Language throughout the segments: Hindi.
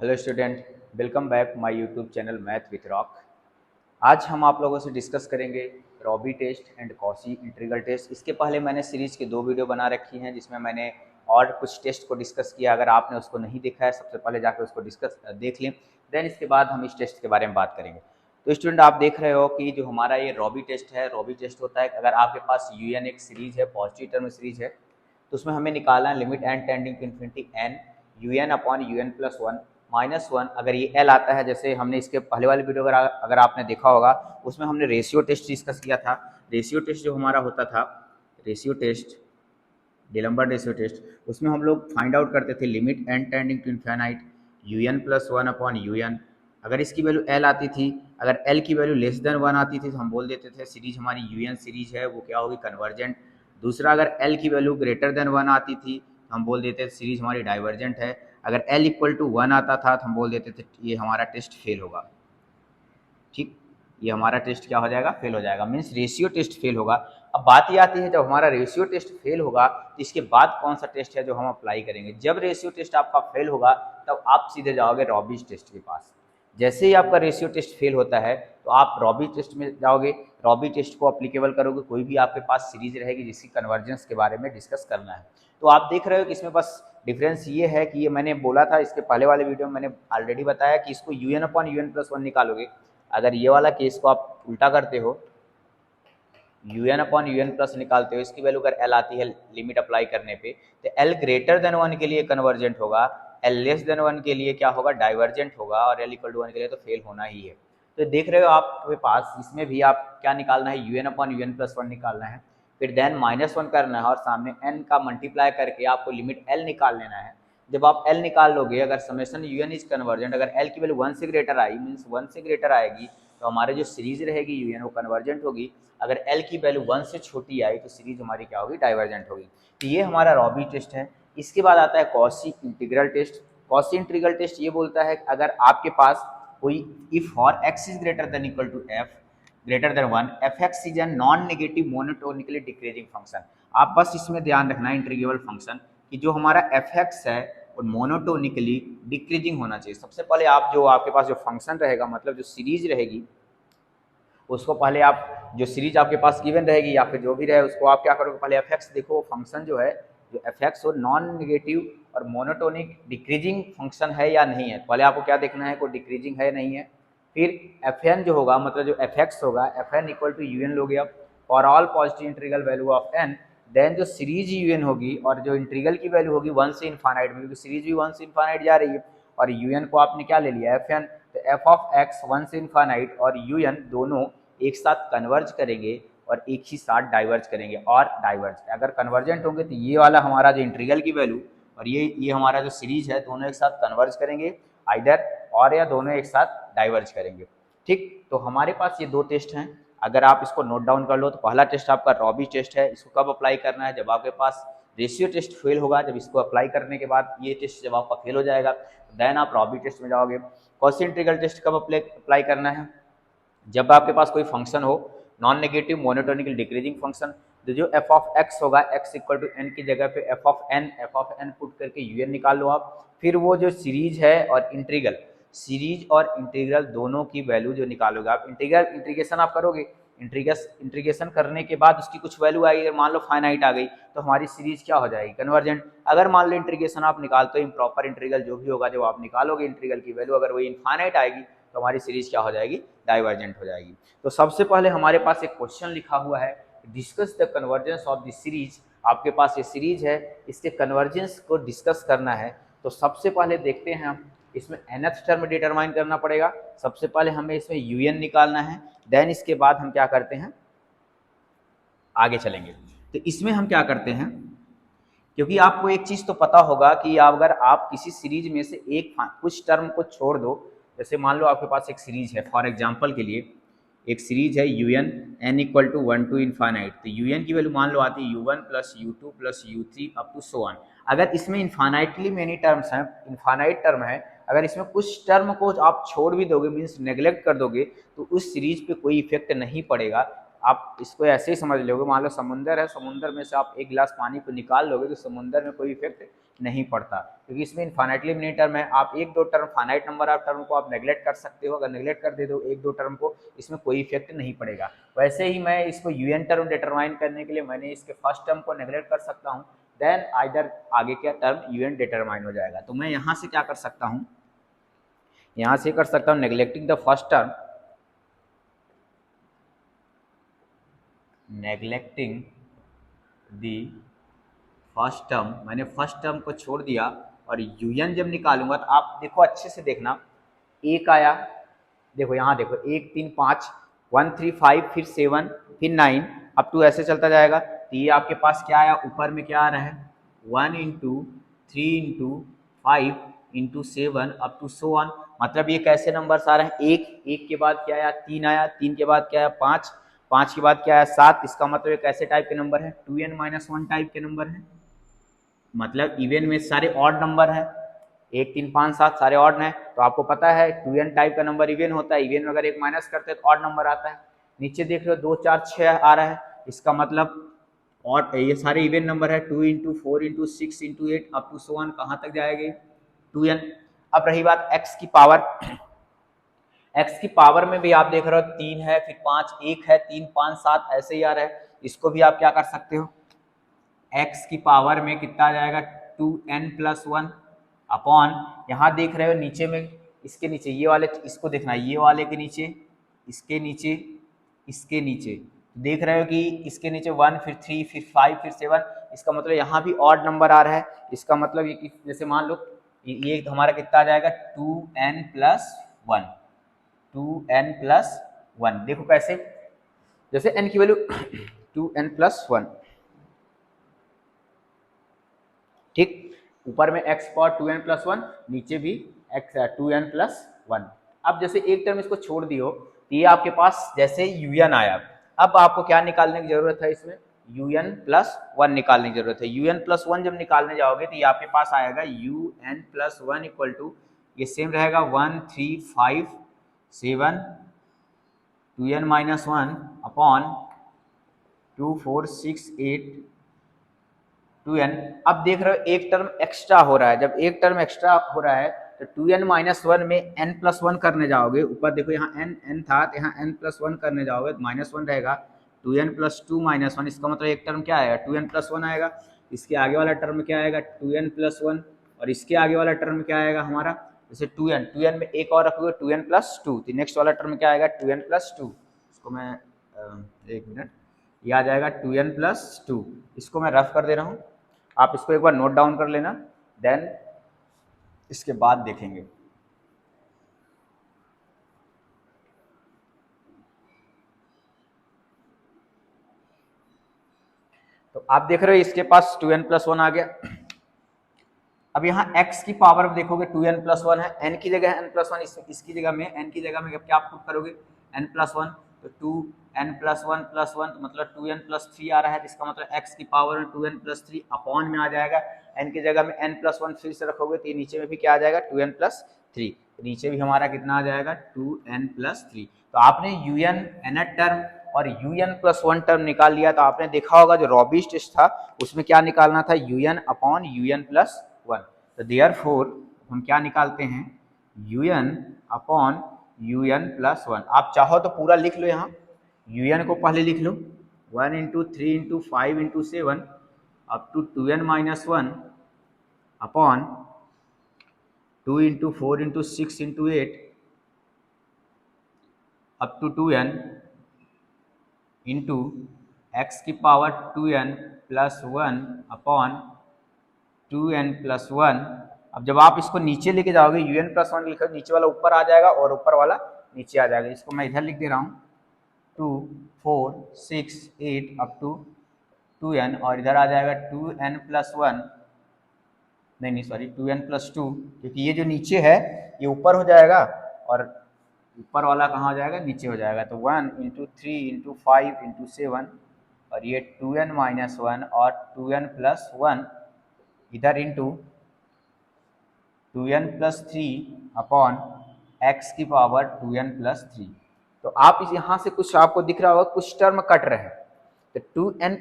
Hello student, welcome back my YouTube channel math with rock. आज हम आप लोगों से डिस्कस करेंगे Raabe test and Cauchy integral test. इसके पहले मैंने सीरीज़ की 2 वीडियो बना रखी हैं जिसमें मैंने और कुछ टेस्ट को डिस्कस किया। अगर आपने उसको नहीं देखा है सबसे पहले जाकर उसको डिस्कस देख लें, देन इसके बाद हम इस टेस्ट के बारे में बात करेंगे। तो स्टूडेंट, आप देख रहे हो कि जो हमारा ये रॉबी टेस्ट है, रॉबी टेस्ट होता है अगर आपके पास यू एन एक सीरीज़ है, पॉजिटिव टर्म सीरीज है, तो उसमें हमें निकालना है limit n tending to infinity n u n upon u n plus one minus one. अगर ये एल आता है, जैसे हमने इसके पहले वाले वीडियो अगर आपने देखा होगा, उसमें हमने रेशियो टेस्ट डिस्कस किया था। रेशियो टेस्ट जो हमारा होता था, ratio test, d'Alembert ratio test, उसमें हम लोग फाइंड आउट करते थे limit n tending to infinite u n plus one upon u n. अगर इसकी वैल्यू एल आती थी, अगर एल की वैल्यू लेस देन वन आती थी, तो हम बोल देते थे सीरीज हमारी यू एन सीरीज है, वो क्या होगी, कन्वर्जेंट। दूसरा, अगर एल की वैल्यू ग्रेटर देन वन आती थी तो हम बोल देते थे सीरीज हमारी डाइवर्जेंट है। अगर एल इक्वल टू वन आता था तो हम बोल देते थे ये हमारा टेस्ट फेल होगा। ठीक, ये हमारा टेस्ट क्या हो जाएगा, फेल हो जाएगा, मीन्स रेशियो टेस्ट फेल होगा। अब बात ये आती है, जब हमारा रेशियो टेस्ट फेल होगा तो इसके बाद कौन सा टेस्ट है जो हम अप्लाई करेंगे। जब रेशियो टेस्ट आपका फेल होगा तब आप सीधे जाओगे रॉबीज टेस्ट के पास। जैसे ही आपका रेशियो टेस्ट फेल होता है तो आप रॉबी टेस्ट में जाओगे, रॉबी टेस्ट को अप्लीकेबल करोगे, कोई भी आपके पास सीरीज रहेगी जिसकी कन्वर्जेंस के बारे में डिस्कस करना है। तो आप देख रहे हो कि इसमें बस डिफरेंस ये है कि ये मैंने बोला था इसके पहले वाले वीडियो में, मैंने ऑलरेडी बताया कि इसको u n upon u n plus one निकालोगे। अगर ये वाला केस को आप उल्टा करते हो, u n upon u n plus निकालते हो, इसकी वैल्यू अगर एल आती है लिमिट अप्लाई करने पे, तो एल ग्रेटर देन वन के लिए कन्वर्जेंट होगा, एल लेस देन वन के लिए क्या होगा, डाइवर्जेंट होगा, और एल इक्वल टू वन के लिए तो फेल होना ही है। तो देख रहे हो आपके पास इसमें भी आप क्या निकालना है, u n upon u n plus one निकालना है, फिर देन माइनस वन करना है और सामने एन का मल्टीप्लाई करके आपको लिमिट एल निकाल लेना है। जब आप एल निकाल लोगे, अगर summation u n is convergent, अगर एल की वैल्यू वन से ग्रेटर आई, मीन्स वन से ग्रेटर आएगी, तो हमारे जो सीरीज रहेगी यू एन वो कन्वर्जेंट होगी। अगर एल की वैल्यू वन से छोटी आई तो सीरीज हमारी क्या होगी, डाइवर्जेंट होगी। तो ये हमारा रॉबी टेस्ट है। इसके बाद आता है Cauchy integral test. Cauchy integral test ये बोलता है कि अगर आपके पास कोई if for x is greater than equal to f greater than one, f x is an non negative monotonically decreasing function. आप बस इसमें ध्यान रखना है इंटीग्रेबल फंक्शन कि जो हमारा एफ एक्स है वो मोनोटोनिकली डिक्रीजिंग होना चाहिए। सबसे पहले आप जो आपके पास जो फंक्शन रहेगा, मतलब जो सीरीज रहेगी, उसको पहले आप जो सीरीज आपके पास गिवन रहेगी या फिर जो भी रहे उसको आप क्या करोगे, पहले एफ एक्स देखो फंक्शन जो है, जो एफ एक्स हो नॉन नेगेटिव और मोनोटोनिक डिक्रीजिंग फंक्शन है या नहीं है। पहले आपको क्या देखना है, कोई डिक्रीजिंग है नहीं है। फिर एफ एन जो होगा, मतलब जो एफ एक्स होगा, f n equal to u n लोगे आप for all positive integral value of n. Then जो सीरीज यू एन होगी और जो इंटीग्रल की वैल्यू होगी वन से इन्फानाइट में, क्योंकि सीरीज भी वन से इन्फानाइट जा रही है, और यू एन को आपने क्या ले लिया, एफ एन। तो एफ ऑफ एक्स वन से इन्फानाइट और यू एन दोनों एक साथ कन्वर्ज करेंगे और एक ही साथ डाइवर्ज करेंगे। और डाइवर्ज अगर कन्वर्जेंट होंगे तो ये वाला हमारा जो इंटीग्रल की वैल्यू और ये हमारा जो सीरीज है, दोनों एक साथ कन्वर्ज करेंगे आइदर, और या दोनों एक साथ डाइवर्ज करेंगे। ठीक, तो हमारे पास ये दो टेस्ट हैं। अगर आप इसको नोट डाउन कर लो तो पहला टेस्ट आपका रॉबी टेस्ट है। इसको कब अप्लाई करना है, जब आपके पास रेशियो टेस्ट फेल होगा। जब इसको अप्लाई करने के बाद ये टेस्ट जब आपका फेल हो जाएगा देन आप रॉबी टेस्ट में जाओगे। कॉशी इंटीग्रल टेस्ट कब अप्लाई करना है, जब आपके पास कोई फंक्शन हो नॉन नेगेटिव मोनोटोनिकल डिक्रीजिंग फंक्शन, तो जो एफ ऑफ एक्स होगा, एक्स इक्वल टू एन की जगह पे एफ ऑफ एन पुट करके यू एन निकाल लो आप। फिर वो जो सीरीज है और इंटीग्रल, सीरीज और इंटीग्रल दोनों की वैल्यू जो निकालोगे आप, इंटीग्रेशन आप करोगे, इंटीग्रेशन करने के बाद उसकी कुछ वैल्यू आई, अगर मान लो फाइनाइट आ गई तो हमारी सीरीज क्या हो जाएगी, कन्वर्जेंट। अगर मान लो इंटीग्रेशन आप निकालते हो इम्प्रॉपर इंटीग्रल जो भी होगा, जब आप निकालोगे इंटीग्रल की वैल्यू अगर वो इनफाइनाइट आएगी तो हमारी सीरीज क्या हो जाएगी, डाइवर्जेंट हो जाएगी। तो सबसे पहले हमारे पास एक क्वेश्चन लिखा हुआ है, discuss the convergence of the series. आपके पास ये सीरीज है, इसके कन्वर्जेंस को डिस्कस करना है। तो सबसे पहले देखते हैं हम, इसमें nth टर्म डिटरमाइन करना पड़ेगा। सबसे पहले हमें इसमें यू एन निकालना है, देन इसके बाद हम क्या करते हैं, आगे चलेंगे। तो इसमें हम क्या करते हैं, क्योंकि आपको एक चीज़ तो पता होगा कि अगर आप किसी सीरीज में से एक कुछ टर्म को छोड़ दो, जैसे मान लो आपके पास एक सीरीज है, फॉर एग्जांपल के लिए एक सीरीज है u n n equal to one to infinite, तो यू एन की वैल्यू मान लो आती है u one plus u two plus u three up to so on. अगर इसमें इन्फानाइटली मेनी टर्म्स हैं, इन्फानाइट टर्म है, अगर इसमें कुछ टर्म को आप छोड़ भी दोगे, मीन्स नेग्लेक्ट कर दोगे, तो उस सीरीज पे कोई इफेक्ट नहीं पड़ेगा। आप इसको ऐसे ही समझ लोगे, मान लो समुंदर है, समुंदर में से आप एक गिलास पानी को निकाल लोगे तो समुंदर में कोई इफेक्ट नहीं पड़ता, क्योंकि इसमें इनफाइनाइटली मेनी टर्म है। आप एक दो term, finite number of term को आप नेगलेक्ट कर सकते हो, अगर नेगलेक्ट कर दे दो एक दो टर्म को, इसमें कोई इफेक्ट नहीं पड़ेगा। वैसे ही मैं इसको यूएन टर्म डिटरमाइन करने के लिए मैंने इसके फर्स्ट टर्म को नेगलेक्ट कर सकता हूँ, देन आइदर आगे क्या टर्म यूएन डिटरमाइन हो जाएगा। तो मैं यहाँ से क्या कर सकता हूँ, यहाँ से कर सकता हूँ neglecting the first term, neglecting the first term, मैंने फर्स्ट टर्म को छोड़ दिया, और यूएन जब निकालूंगा तो आप देखो अच्छे से देखना, एक आया, देखो यहाँ देखो 1 3 5, 1 3 5, फिर 7, फिर 9, अप टू ऐसे चलता जाएगा। तो ये आपके पास क्या आया, ऊपर में क्या आ रहा है 1 into 3 into 5 into 7 up to so on. मतलब ये कैसे नंबर आ रहे हैं, एक के बाद क्या आया 3 आया, 3 के बाद क्या आया 5, 5 के बाद क्या आया 7। इसका मतलब ये कैसे टाइप के नंबर है, 2n-1 टाइप के नंबर है। मतलब इवन में सारे ऑड नंबर है, 1 3 5 7 सारे ऑड हैं। तो आपको पता है 2n टाइप का नंबर इवन होता है, इवन में अगर एक माइनस करते हैं तो ऑड नंबर आता है। नीचे देख रहे हो 2 4 6 आ रहा है, इसका मतलब और ये सारे इवन नंबर है, 2 into 4 into 6 into 8 up to so on, कहाँ तक जाएगी 2n। अब रही बात x की पावर, x की पावर में भी आप देख रहे हो 3 है, फिर 5, 1 है, 3 5 7 ऐसे ही आ रहा है। इसको भी आप क्या कर सकते हो, x की पावर में कितना आ जाएगा 2n+1 अपॉन, यहाँ देख रहे हो नीचे में, इसके नीचे ये वाले, इसको देखना ये वाले के नीचे, इसके नीचे, इसके नीचे देख रहे हो कि इसके नीचे 1, फिर 3, फिर 5, फिर 7। इसका मतलब यहाँ भी ऑड नंबर आ रहा है। इसका मतलब ये कि जैसे मान लो ये हमारा कितना आ जाएगा 2n+1, 2n+1। देखो कैसे, जैसे n की वैल्यू 2n+1, ठीक, ऊपर में x पावर 2n+1, नीचे भी x 2n+1। अब जैसे एक टर्म इसको छोड़ दियो तो ये आपके पास जैसे un आया, अब आपको क्या निकालने की जरूरत है, इसमें un+1 निकालने की जरूरत है। un+1 जब निकालने जाओगे तो ये आपके पास आएगा un+1 इक्वल टू, ये सेम रहेगा 1 3 5 7 2n-1 अपॉन 2 4 6 8 2n। अब देख रहे हो एक टर्म एक्स्ट्रा हो रहा है, जब एक टर्म एक्स्ट्रा हो रहा है तो 2n-1 में n+1 करने जाओगे, ऊपर देखो यहाँ n था तो यहाँ n+1 करने जाओगे तो -1 रहेगा, 2n+2-1, इसका मतलब एक टर्म क्या आएगा 2n+1 आएगा। इसके आगे वाला टर्म क्या आएगा 2n+1, और इसके आगे वाला टर्म क्या आएगा हमारा, जैसे 2n में एक और रखोगे 2n+2, तो नेक्स्ट वाला टर्म क्या आएगा 2n+2। इसको मैं एक मिनट, ये आ जाएगा 2n+2। इसको मैं रफ कर दे रहा हूँ, आप इसको एक बार नोट डाउन कर लेना, देन इसके बाद देखेंगे। तो आप देख रहे हो इसके पास 2n+1 आ गया। अब यहाँ x की पावर में देखोगे 2n+1 है, n की जगह n+1, इसकी जगह में n की जगह में क्या पुट करोगे n+1, तो 2n+1+1 तो मतलब 2n+3 आ रहा है। इसका मतलब x की पावर में 2n+3 अपॉन में आ जाएगा, n की जगह में n+1 फिर से रखोगे तो नीचे में भी क्या आ जाएगा 2n+3, नीचे भी हमारा कितना आ जाएगा 2n+3। तो आपने un nth टर्म और un+1 टर्म निकाल लिया। तो आपने देखा होगा जो रॉबिश टेस्ट था उसमें क्या निकालना था un अपॉन un+1। तो देयरफॉर हम क्या निकालते हैं un अपॉन un+1। आप चाहो तो पूरा लिख लो, यहाँ un को पहले लिख लो 1 into 3 into 5 into 7 up to 2n-1 upon 2 into 4 into 6 into 8 up to 2n into x की पावर 2n+1 अपॉन 2n+1। अब जब आप इसको नीचे लेके जाओगे un+1 लिखो, नीचे वाला ऊपर आ जाएगा और ऊपर वाला नीचे आ जाएगा। इसको मैं इधर लिख दे रहा हूँ 2 4 6 8 अप टू 2n, और इधर आ जाएगा 2n+1, नहीं सॉरी 2n+2, क्योंकि ये जो नीचे है ये ऊपर हो जाएगा और ऊपर वाला कहाँ हो जाएगा नीचे हो जाएगा। तो 1 इंटू 3 इंटू 5 इंटू 7, और ये 2n-1 और 2n+1 इधर इंटू 2n+3 अपॉन x की पावर 2n+3। तो आप इस यहाँ से कुछ आपको दिख रहा होगा कुछ टर्म कट रहे हैं, तो 2n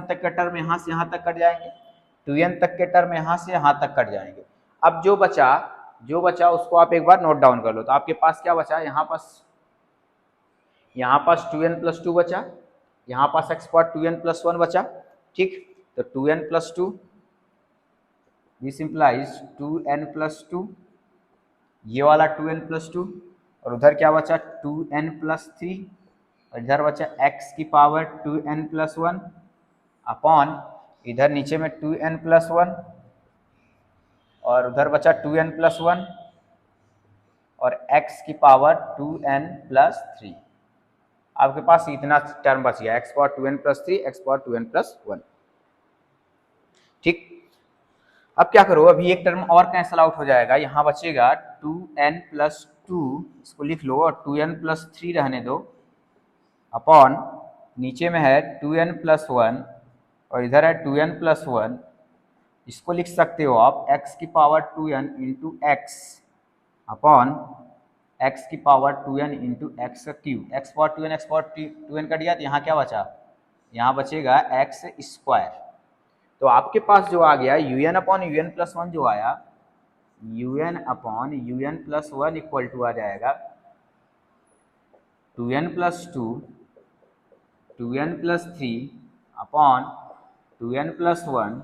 तक के टर्म यहाँ से यहाँ तक कट जाएंगे, 2n तक के टर्म यहाँ से यहाँ तक कट जाएंगे। अब जो बचा उसको आप एक बार नोट डाउन कर लो। तो आपके पास क्या बचा, यहाँ पास 2n+2 बचा, यहाँ पास x पावर 2n+1 बचा, ठीक। तो 2n+2, दिस इंप्लाइज 2n+2, ये वाला 2n+2, और उधर क्या बचा 2n+3, और इधर बचा x की पावर 2n+1 अपॉन इधर नीचे में 2n+1, और उधर बचा 2n+1 और x की पावर 2n+3। आपके पास इतना टर्म बच गया, x power 2n+3, x power 2n+1, ठीक। अब क्या करो, अभी एक टर्म और कैंसल आउट हो जाएगा, यहाँ बचेगा 2n+2, इसको लिख लो, और 2n+3 रहने दो, अपॉन नीचे में है 2n+1 और इधर है 2n+1, इसको लिख सकते हो आप x की power 2n into x upon x की पावर 2n इंटू एक्स का cube, x power 2n cut गया, तो यहाँ क्या बचा, यहाँ बचेगा x स्क्वायर। तो आपके पास जो आ गया un/un+1 जो आया, un/un+1 इक्वल टू आ जाएगा 2n+2 2n+3 upon 2n+1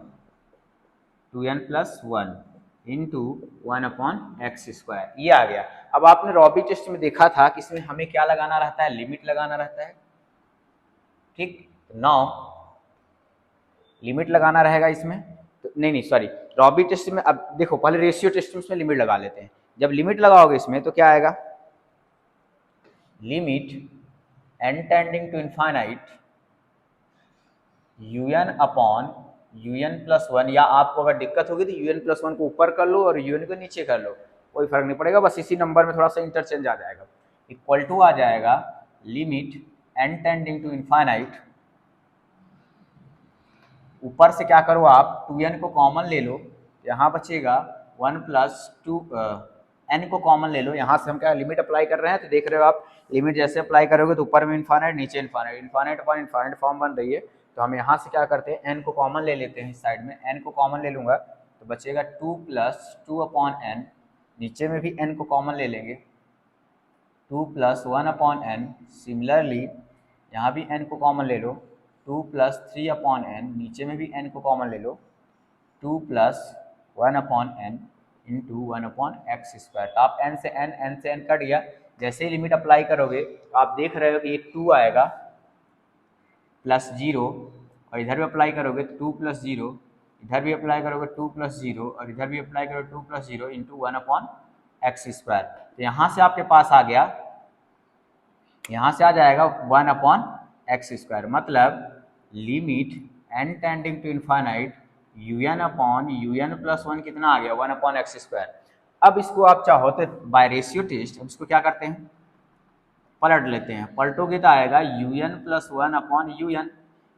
into 1/x², ये आ गया। अब आपने रॉबी टेस्ट में देखा था कि इसमें हमें क्या लगाना रहता है, लिमिट लगाना रहता है, ठीक। नाउ लिमिट लगाना रहेगा इसमें, तो नहीं सॉरी, रॉबी टेस्ट में अब देखो, पहले रेशियो टेस्ट में इसमें लिमिट लगा लेते हैं। जब लिमिट लगाओगे इसमें तो क्या आएगा, limit n tending to infinite un/un+1, या आपको अगर दिक्कत होगी तो un+1 को ऊपर कर लो और un को नीचे कर लो, कोई फर्क नहीं पड़ेगा, बस इसी नंबर में थोड़ा सा इंटरचेंज आ जाएगा। इक्वल टू आ जाएगा limit n tending to infinite, ऊपर से क्या करो आप 2n को कॉमन ले लो, यहाँ बचेगा 1+2, n को कॉमन ले लो, यहाँ से हम क्या लिमिट अप्लाई कर रहे हैं, तो देख रहे हो आप लिमिट जैसे अप्लाई करोगे तो ऊपर में इनफाइनाइट, नीचे infinite, infinite upon infinite form बन रही है। तो हम यहाँ से क्या करते हैं, n को कॉमन ले लेते हैं, इस साइड में n को कॉमन ले लूँगा तो बचेगा 2+2/n, नीचे में भी n को कॉमन ले लेंगे 2+1/n, सिमिलरली यहाँ भी n को कॉमन ले लो 2+3/n, नीचे में भी n को कॉमन ले लो 2+1/n इंटू 1/x²। तो आप n से n कट गया, जैसे ही लिमिट अप्लाई करोगे तो आप देख रहे हो कि ये 2 आएगा +0, और इधर भी अप्लाई करोगे 2+0, इधर भी अप्लाई करोगे 2+0, और इधर भी अप्लाई करोगे 2+0 इंटू 1/x²। तो यहाँ से आपके पास आ गया, यहाँ से आ जाएगा 1/x², मतलब limit n tending to infinite un/un+1 कितना आ गया, 1/x²। अब इसको आप चाहो तो बाय रेशियो टेस्ट, अब इसको क्या करते हैं, पलट लेते हैं, पलटोगे तो आएगा un+1/un,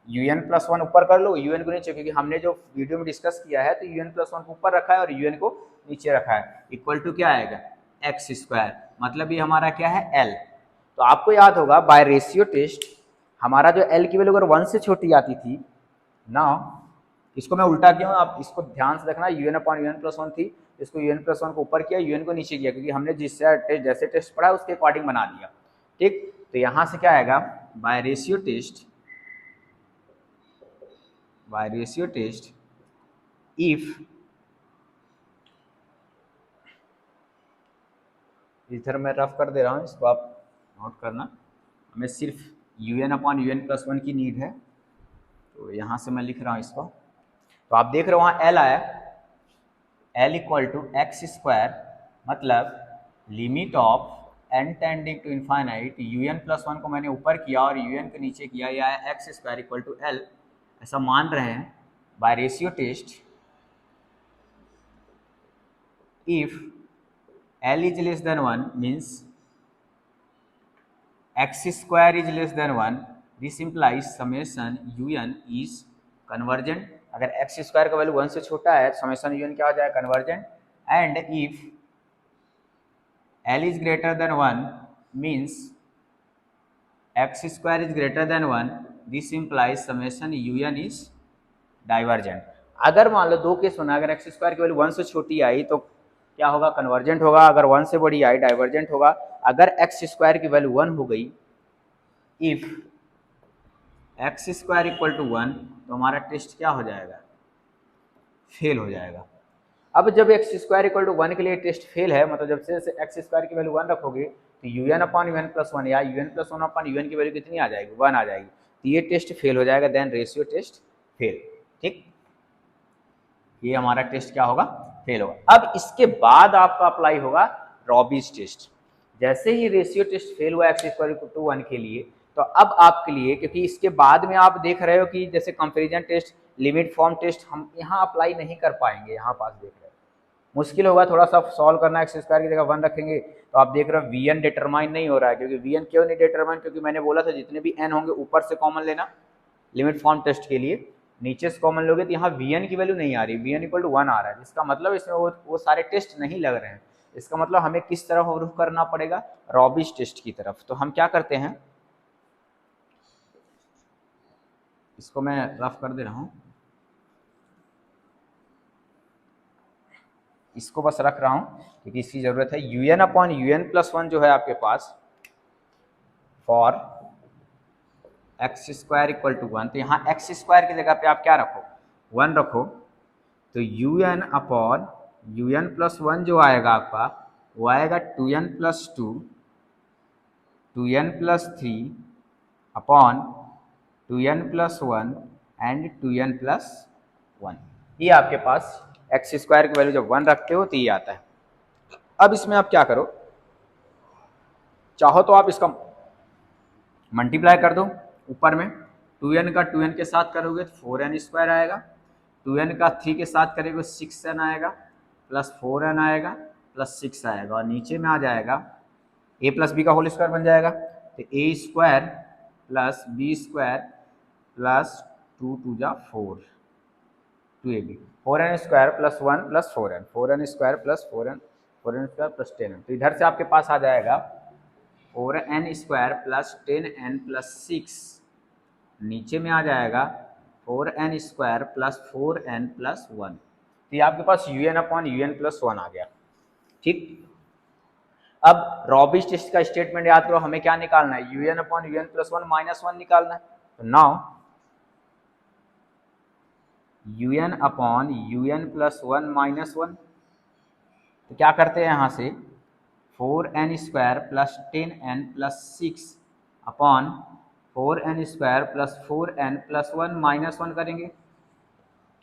un+1 ऊपर कर लो, un को नीचे, क्योंकि हमने जो वीडियो में डिस्कस किया है तो un+1 को ऊपर रखा है और un को नीचे रखा है, इक्वल टू क्या आएगा x², मतलब ये हमारा क्या है l। तो आपको याद होगा बाय रेशियो टेस्ट हमारा जो l की वैल्यू अगर 1 से छोटी आती थी ना, इसको मैं उल्टा किया हूँ, आप इसको ध्यान से देखना, un/un+1 थी, इसको un+1 को ऊपर किया, un को नीचे किया, क्योंकि हमने जैसे टेस्ट पढ़ा उसके अकॉर्डिंग बना दिया, ठीक। तो यहाँ से क्या आएगा, बाय रेशियो टेस्ट इफ, इधर मैं रफ कर दे रहा हूँ, इसको आप नोट करना, हमें सिर्फ un/un+1 की नीड है, तो यहाँ से मैं लिख रहा हूँ इसको। तो आप देख रहे हो वहाँ l आया, l इक्वल टू x², मतलब limit of n tending to infinite un+1 को मैंने ऊपर किया और un को नीचे किया, यह आया x² इक्वल टू l, ऐसा मान रहे हैं by ratio test if l is less than 1 means x² is less than 1, this implies summation un is convergent. अगर x² का वैल्यू 1 से छोटा है तो समेशन un क्या हो जाएगा, convergent. And if l is greater than 1 means x square is greater than 1, this implies summation u n is divergent. अगर मान लो दो केस होना, अगर एक्स स्क्वायर की वैल्यू 1 से छोटी आई तो क्या होगा, कन्वर्जेंट होगा, अगर 1 से बड़ी आई डाइवर्जेंट होगा। अगर एक्स स्क्वायर की वैल्यू 1 हो गई, if x square equal to 1, तो हमारा टेस्ट क्या हो जाएगा, फेल हो जाएगा। अब जब एक्स स्क्वायर इक्वल टू 1 के लिए टेस्ट फेल है, मतलब जब से एक्स स्क्वायर की वैल्यू 1 रखोगे तो u n upon u n plus 1 या u n plus 1 upon u n की वैल्यू कितनी आ जाएगी, 1 आ जाएगी, तो ये टेस्ट फेल हो जाएगा, देन रेशियो टेस्ट फेल। ठीक, ये हमारा टेस्ट क्या होगा, फेल होगा। अब इसके बाद आपका अप्लाई होगा रॉबिज टेस्ट। जैसे ही रेशियो टेस्ट फेल हुआ एक्स स्क्वायर इक्वल टू 1 के लिए, तो अब आपके लिए, क्योंकि इसके बाद में आप देख रहे हो कि जैसे comparison test, limit form test हम यहाँ अप्लाई नहीं कर पाएंगे, यहाँ पास देख रहे हो मुश्किल होगा थोड़ा सा सॉल्व करना। एक्स स्क्वायर की जगह 1 रखेंगे तो आप देख रहे हो वी एन डिटरमाइन नहीं हो रहा है, क्योंकि वी एन क्यों नहीं डिटरमाइन, क्योंकि मैंने बोला था जितने भी एन होंगे ऊपर से कॉमन लेना लिमिट फॉर्म टेस्ट के लिए, नीचे से कॉमन लोगे तो यहाँ वी एन की वैल्यू नहीं आ रही, वी एन इक्वल टू 1 आ रहा है, जिसका मतलब इसमें वो सारे टेस्ट नहीं लग रहे हैं। इसका मतलब हमें किस तरफ रुख करना पड़ेगा, रॉबिज टेस्ट की तरफ। तो हम क्या करते हैं, इसको मैं रफ कर दे रहा हूँ, इसको बस रख रहा हूँ क्योंकि इसकी जरूरत है। U n upon u n plus 1 जो है आपके पास for x square equal to 1, तो यहाँ एक्स स्क्वायर की जगह पे आप क्या रखो, 1 रखो, तो u n upon u n plus 1 जो आएगा आपका, वो आएगा 2n plus 2, 2n plus 3 upon 2n plus 1 and 2n plus 1। ये आपके पास एक्स स्क्वायर की वैल्यू जब 1 रखते हो तो ये आता है। अब इसमें आप क्या करो, चाहो तो आप इसका मल्टीप्लाई कर दो ऊपर में, 2n का 2n के साथ करोगे तो 4n स्क्वायर आएगा, 2n का 3 के साथ करेंगे 6n आएगा, प्लस 4n आएगा, प्लस 6 आएगा, और नीचे में आ जाएगा a प्लस बी का होल स्क्वायर बन जाएगा, तो a square plus b square plus 2 2 जा 4, 2ab, 4n square plus 1 plus 4n, 4n square plus 4n, 4n square plus 10n, तो इधर से आपके पास आ जाएगा 4n square plus 10n plus 6, नीचे में आ जाएगा 4n square plus 4n plus 1, तो ये आपके पास u n upon u n plus 1 आ गया। ठीक, अब रॉबिज टेस्ट का स्टेटमेंट याद करो, हमें क्या निकालना है, u n upon u n plus 1 minus 1 निकालना है। तो now u n upon u n plus 1 minus 1, तो क्या करते हैं यहाँ से 4n square plus 10n plus 6 upon 4n square plus 4n plus 1 minus 1 करेंगे।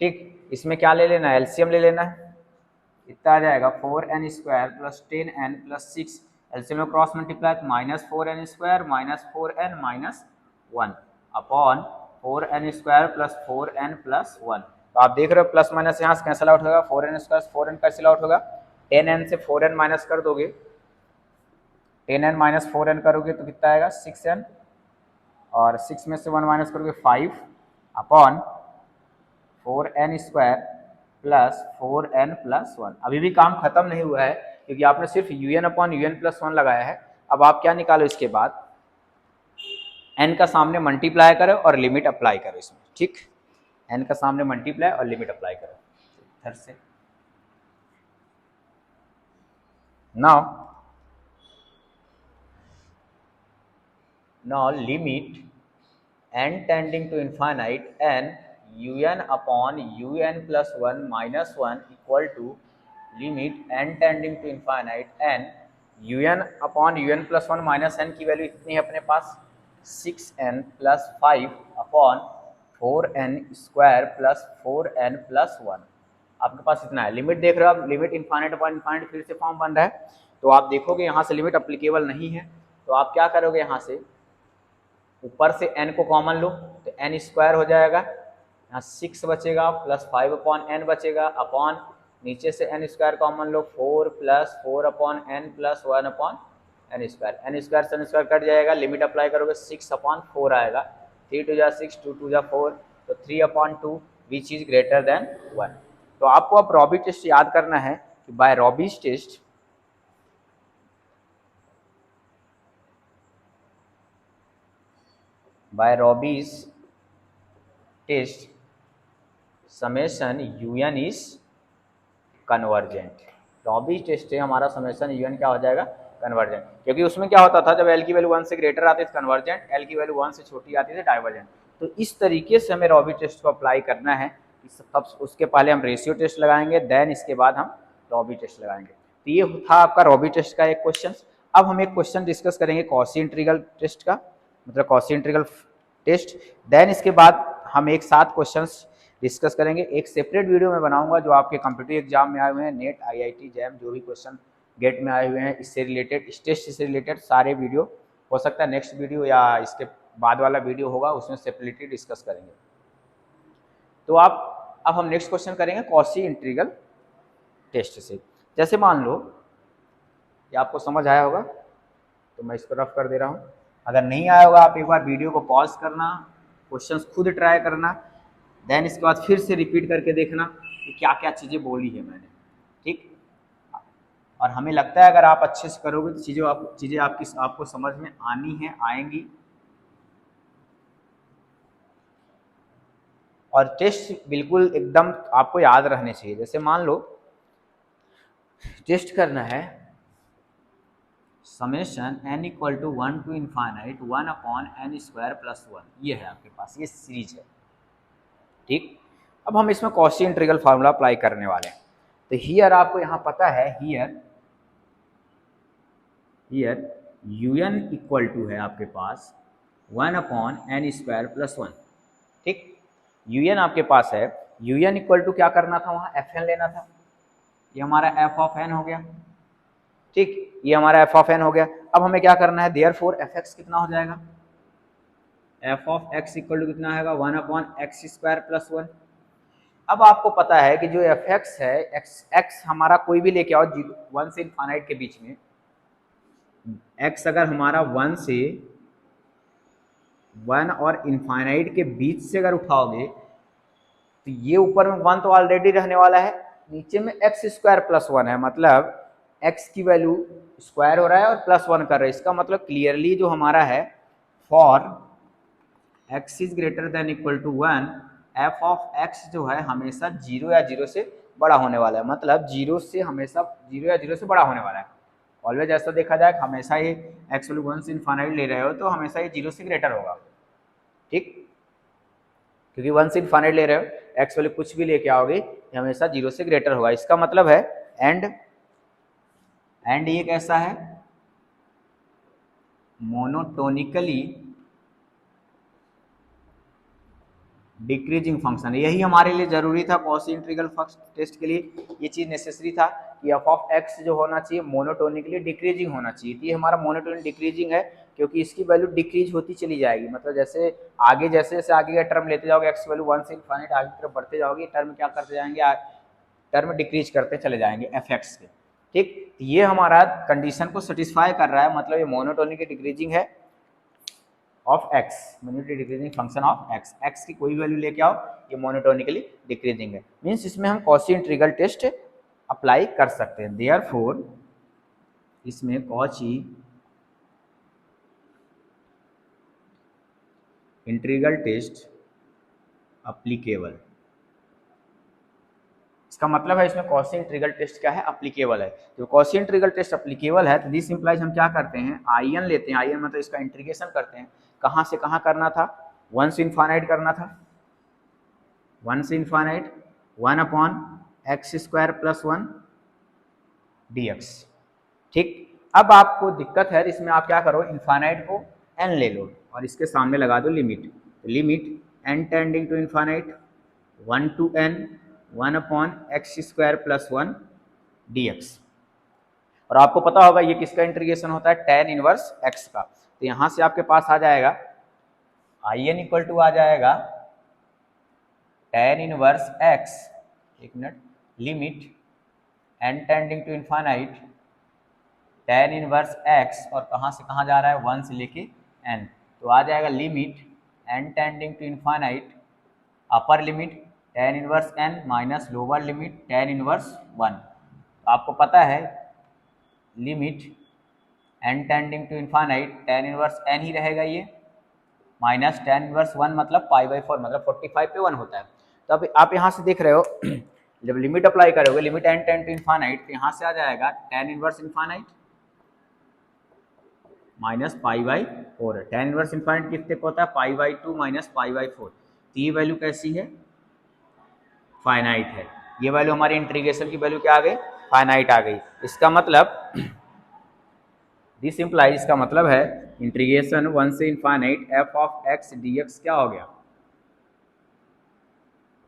ठीक, इसमें क्या ले लेना है, एलसीएम ले लेना है, इतना आ जाएगा 4n square plus 10n plus 6, LCM में क्रॉस मल्टीप्लाई तो minus 4n square minus 4n minus 1 upon 4n square plus 4n plus 1। तो आप देख रहे हो प्लस माइनस यहाँ से कैंसिल आउट होगा, 4n square 4n cancel out होगा, 10n से 4n माइनस कर दोगे, 10n माइनस 4n करोगे तो कितना आएगा 6n, और 6 में से 1 माइनस करोगे 5 upon 4n square plus 4n plus 1। अभी भी काम खत्म नहीं हुआ है क्योंकि आपने सिर्फ u n upon u n plus 1 लगाया है। अब आप क्या निकालो, इसके बाद n का सामने मल्टीप्लाई करो और लिमिट अप्लाई करो इसमें। ठीक, n का सामने मल्टीप्लाई और लिमिट अप्लाई करो इधर से। now limit n tending to infinite n un upon un plus 1 minus 1 equal to limit n tending to infinite n un upon un plus 1 minus n की वैल्यू कितनी है अपने पास 6n plus 5 upon 4n square plus 4n plus 1। आपके पास इतना है। लिमिट देख रहे हो आप, लिमिट इन्फाइनाइट अपॉन इन्फाइनाइट फिर से फॉर्म बन रहा है, तो आप देखोगे यहाँ से लिमिट अप्लीकेबल नहीं है, तो आप क्या करोगे, यहाँ से ऊपर से n को कॉमन लो तो n स्क्वायर हो जाएगा, यहाँ 6 बचेगा प्लस 5 अपॉन n बचेगा, अपॉन नीचे से n स्क्वायर कॉमन लो 4 plus 4 upon n plus 1 upon n square, n square से n स्क्वायर कट जाएगा, लिमिट अप्लाई करोगे 6 अपॉन 4 आएगा, 3 2 जा 6 2 2 जा 4, तो 3 upon 2 which is greater than 1। तो आपको अब रॉबिज टेस्ट याद करना है कि by Raabe's test by Raabe's test summation un is convergent. Raabe's test है हमारा, समेशन un क्या हो जाएगा, कन्वर्जेंट, क्योंकि उसमें क्या होता था जब l की वैल्यू 1 से ग्रेटर आती थी कन्वर्जेंट, l की वैल्यू 1 से छोटी आती थी डाइवर्जेंट। तो इस तरीके से हमें रॉबीज टेस्ट को अप्लाई करना है कि तब उसके पहले हम रेशियो टेस्ट लगाएंगे, देन इसके बाद हम रॉबीज टेस्ट लगाएंगे। तो ये था आपका रॉबीज टेस्ट का एक क्वेश्चन। अब हम एक क्वेश्चन डिस्कस करेंगे कॉची इंटीग्रल टेस्ट का, मतलब कॉची इंटीग्रल टेस्ट। देन इसके बाद हम एक साथ क्वेश्चंस डिस्कस करेंगे। एक सेपरेट वीडियो में बनाऊंगा जो आपके कंप्यूटर एग्जाम में आए हुए हैं, नेट, आईआईटी, जैम, जो भी क्वेश्चन गेट में आए हुए हैं इससे रिलेटेड, इस टेस्ट से रिलेटेड सारे वीडियो, हो सकता है नेक्स्ट वीडियो या इसके बाद वाला वीडियो होगा उसमें सेपरेटली डिस्कस करेंगे। तो अब हम नेक्स्ट क्वेश्चन करेंगे कॉची इंटीग्रल टेस्ट से। जैसे मान लो ये आपको समझ आया होगा तो मैं इसको रफ कर दे रहा हूँ। अगर नहीं आया होगा आप एक बार वीडियो को पॉज करना, क्वेश्चंस खुद ट्राई करना, देन इसके बाद फिर से रिपीट करके देखना कि क्या क्या चीज़ें बोली है मैंने, ठीक। और हमें लगता है अगर आप अच्छे से करोगे तो चीज़ें आपको समझ में आनी है, आएंगी। और टेस्ट बिल्कुल एकदम आपको याद रहने चाहिए। जैसे मान लो टेस्ट करना है summation n equal to 1 to infinite 1 upon n square plus 1, ये है आपके पास, ये सीरीज है, ठीक। अब हम इसमें कॉची इंटीग्रल फार्मूला अप्लाई करने वाले हैं। तो हियर आपको यहाँ पता है, हियर un इक्वल टू है आपके पास 1 अपॉन n स्क्वायर प्लस 1, ठीक। un आपके पास है, un इक्वल टू क्या करना था, वहाँ fn लेना था, ये हमारा f ऑफ n हो गया, ठीक, ये हमारा f ऑफ n हो गया। अब हमें क्या करना है, देयरफॉर fx कितना हो जाएगा, f of x equal to कितना आएगा 1 अपॉन एक्स स्क्वायर प्लस 1। अब आपको पता है कि जो fx है, x हमारा कोई भी लेके आओ 1 से इन्फाइनाइट के बीच में, x अगर हमारा 1 से 1 और इन्फाइनाइट के बीच से अगर उठाओगे तो ये ऊपर में 1 तो ऑलरेडी रहने वाला है, नीचे में एक्स स्क्वायर प्लस 1 है, मतलब x की वैल्यू स्क्वायर हो रहा है और प्लस 1 कर रहा है। इसका मतलब क्लियरली जो हमारा है for x is greater than equal to 1 f of x जो है हमेशा 0 या 0 से बड़ा होने वाला है, मतलब 0 से हमेशा 0 या 0 से बड़ा होने वाला है। ऑलवेज ऐसा देखा जाए कि हमेशा ये x वैल्यू 1 से इन्फाइनाइट ले रहे हो तो हमेशा ये 0 से ग्रेटर होगा, ठीक, क्योंकि 1 से इन्फाइनाइट ले रहे हो, x वैल्यू कुछ भी लेके आओगे ये हमेशा 0 से ग्रेटर होगा। इसका मतलब है एंड ये कैसा है, मोनोटोनिकली डिक्रीजिंग फंक्शन है। यही हमारे लिए जरूरी था कॉची इंटीग्रल टेस्ट के लिए, ये चीज नेसेसरी था कि f ऑफ x जो होना चाहिए मोनोटोनिकली डिक्रीजिंग होना चाहिए। तो ये हमारा मोनोटोनिक डिक्रीजिंग है क्योंकि इसकी वैल्यू डिक्रीज होती चली जाएगी, मतलब जैसे जैसे आगे का टर्म लेते जाओगे x वैल्यू 1 से इनफाइनाइट आगे की तरफ बढ़ते जाओगे, टर्म क्या करते जाएंगे, टर्म डिक्रीज करते चले जाएंगे fx के, ठीक। ये हमारा कंडीशन को सेटिस्फाई कर रहा है, मतलब ये मोनोटोनिक डिक्रीजिंग है of x, monotonic decreasing function of x, x की कोई वैल्यू लेके आओ ये मोनोटोनिकली डिक्रीजिंग है, मींस इसमें हम कॉची इंटीग्रल टेस्ट अप्लाई कर सकते हैं। देयरफॉर इसमें कॉची इंटीग्रल टेस्ट अप्लीकेबल, इसका मतलब है इसमें कॉची इंटीग्रल टेस्ट क्या है, अप्लीकेबल है। तो कॉची इंटीग्रल टेस्ट अप्लीकेबल है तो दिस इंप्लाइज हम क्या करते हैं, आई एन लेते हैं, आई एन मतलब इसका इंटीग्रेशन करते हैं, कहाँ से कहाँ करना था, 1 से इन्फाइनाइट करना था, 1 से infinite 1 upon x square plus 1 dx, ठीक। अब आपको दिक्कत है इसमें, आप क्या करो, इन्फाइनाइट को n ले लो और इसके सामने लगा दो limit, limit n tending to infinite 1 to n 1 upon x square plus 1 dx। और आपको पता होगा ये किसका इंटीग्रेशन होता है, tan इनवर्स x का। तो यहाँ से आपके पास आ जाएगा आई एन इक्वल टू आ जाएगा tan इनवर्स x, एक minute, limit n tending to infinite tan inverse x और कहाँ से कहाँ जा रहा है, 1 से लेके n, तो आ जाएगा limit n tending to infinite upper limit tan inverse n minus lower limit tan inverse 1। तो आपको पता है limit n tending to infinite tan inverse n ही रहेगा ये, माइनस टेन इनवर्स 1 मतलब पाई/4 मतलब 45 पे 1 होता है। तो अब आप यहाँ से देख रहे हो जब लिमिट अप्लाई करोगे, limit n tend to infinite, तो यहाँ से आ जाएगा टेन इनवर्स इन्फाइनाइट माइनस पाई/4 है। टेन इनवर्स इन्फाइनाइट कितने पे होता है? पाई/2 माइनस पाई/4। तो ये वैल्यू कैसी है? फाइनाइट है। ये वैल्यू हमारी इंटीग्रेशन की वैल्यू क्या आ गई? फाइनाइट आ गई। इसका मतलब दिस इम्प्लाइज, इसका मतलब है इंटीग्रेशन 1 से infinite F of x D x क्या हो गया?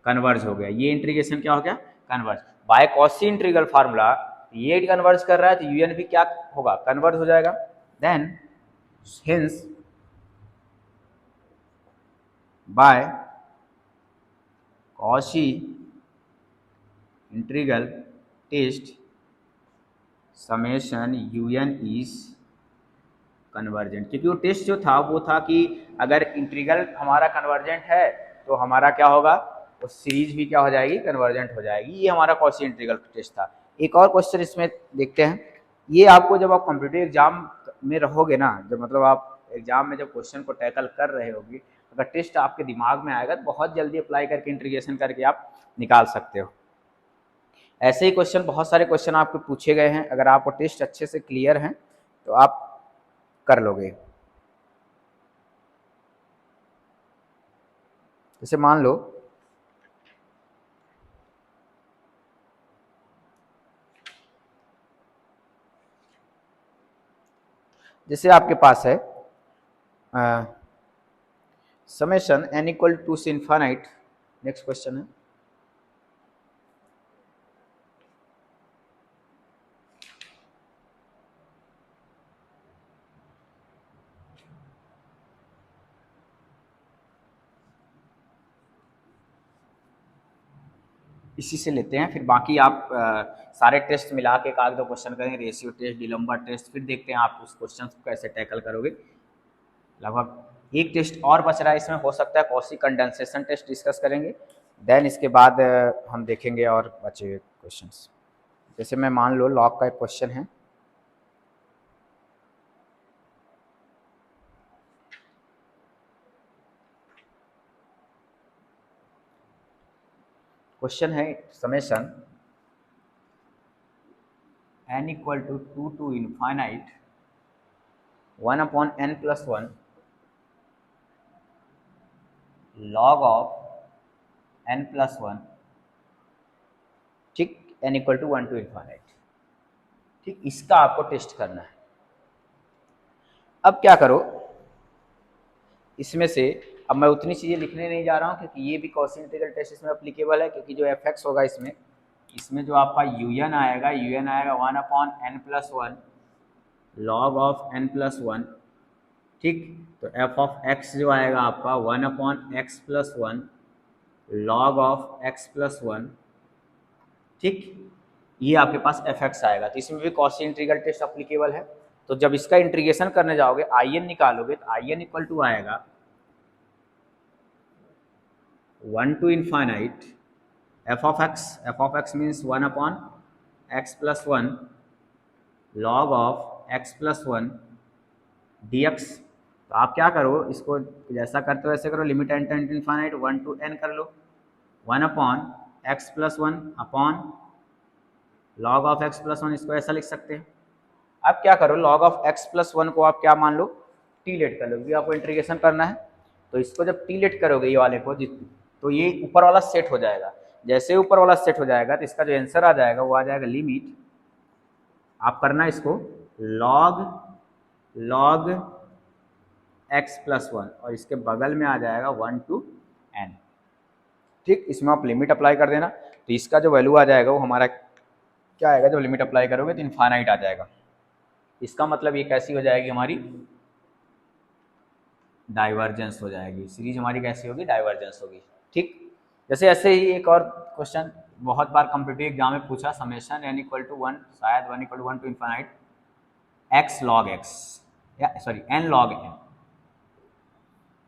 कन्वर्ज हो गया। ये इंटीग्रेशन क्या हो गया? Converge. By Cauchy integral formula ये कन्वर्ज कर रहा है, तो यूएन भी क्या होगा? कन्वर्ज हो जाएगा। Then hence by Cauchy integral test summation u n is convergent, क्योंकि वो टेस्ट जो था वो था कि अगर इंटीग्रल हमारा कन्वर्जेंट है तो हमारा क्या होगा? वो सीरीज भी क्या हो जाएगी? कन्वर्जेंट हो जाएगी। ये हमारा कॉची इंटीग्रल टेस्ट था। एक और क्वेश्चन इसमें देखते हैं। ये आपको जब आप कॉम्पिटिटिव एग्जाम में रहोगे ना, जब मतलब आप एग्जाम में जब क्वेश्चन को टैकल कर रहे होगी, अगर टेस्ट आपके दिमाग में आएगा तो बहुत जल्दी अप्लाई करके इंटीग्रेशन करके आप निकाल सकते हो। ऐसे ही क्वेश्चन, बहुत सारे क्वेश्चन आपको पूछे गए हैं। अगर आपको टेस्ट अच्छे से क्लियर हैं तो आप कर लोगे। जैसे मान लो जैसे आपके पास है समेशन n इक्वल टू से इन्फाइनाइट, नेक्स्ट क्वेश्चन है इसी से लेते हैं, फिर बाकी आप सारे टेस्ट मिला के एक आध दो क्वेश्चन करेंगे, रेशियो टेस्ट, डिलम्बर टेस्ट, फिर देखते हैं आप उस क्वेश्चन को कैसे टैकल करोगे। लगभग एक टेस्ट और बच रहा है इसमें, हो सकता है कॉची कंडेंसेशन टेस्ट डिस्कस करेंगे। देन इसके बाद हम देखेंगे और बचे हुए क्वेश्चंस। जैसे मैं मान लो लॉग का एक क्वेश्चन है, क्वेश्चन है summation n equal to 2 to infinite 1 upon n plus 1 log of n plus 1, ठीक, n equal to 1 to infinite. ठीक, इसका आपको टेस्ट करना है। अब क्या करो, इसमें से अब मैं उतनी चीज़ें लिखने नहीं जा रहा हूँ क्योंकि ये भी कॉची इंटीग्रल टेस्ट इसमें अप्लीकेबल है, क्योंकि जो एफ एक्स होगा इसमें जो आपका यूएन आएगा 1 upon n plus 1 log of n plus 1, ठीक। तो एफ ऑफ एक्स जो आएगा आपका 1 upon x plus 1 log of x plus 1, ठीक। ये आपके पास एफ एक्स आएगा। तो इसमें भी कॉची इंटीग्रल टेस्ट अप्लीकेबल है। तो जब इसका इंटीग्रेशन करने जाओगे, आई एन निकालोगे, तो आई एन इक्वल टू आएगा 1 to infinite f of x means 1 upon x plus 1 log of x plus 1 d x. तो आप क्या करो, इसको जैसा करते हो वैसे करो, limit n tend to infinite 1 to n कर लो, 1 upon x plus 1 upon log of x plus 1, इसको ऐसा लिख सकते हैं। अब क्या करो, लॉग ऑफ एक्स प्लस 1 को आप क्या मान लो? टी लेट कर लो, क्योंकि आपको इंटीग्रेशन करना है। तो इसको जब टी लेट करोगे ये वाले को, तो ये ऊपर वाला सेट हो जाएगा। जैसे ऊपर वाला सेट हो जाएगा तो इसका जो आंसर आ जाएगा वो आ जाएगा लिमिट, आप करना इसको लॉग एक्स प्लस 1 और इसके बगल में आ जाएगा 1 टू n, ठीक। इसमें आप लिमिट अप्लाई कर देना, तो इसका जो वैल्यू आ जाएगा वो हमारा क्या आएगा? जब लिमिट अप्लाई करोगे तो इनफाइनाइट आ जाएगा। इसका मतलब ये कैसी हो जाएगी? हमारी डाइवर्जेंस हो जाएगी। सीरीज हमारी कैसी होगी? डाइवर्जेंस होगी, ठीक। जैसे ऐसे ही एक और क्वेश्चन बहुत बार कॉम्पिटिटिव एग्जाम में पूछा, समेशन n इक्वल टू 1, शायद 1 equal to 1 to infinite x log x, या सॉरी n लॉग n,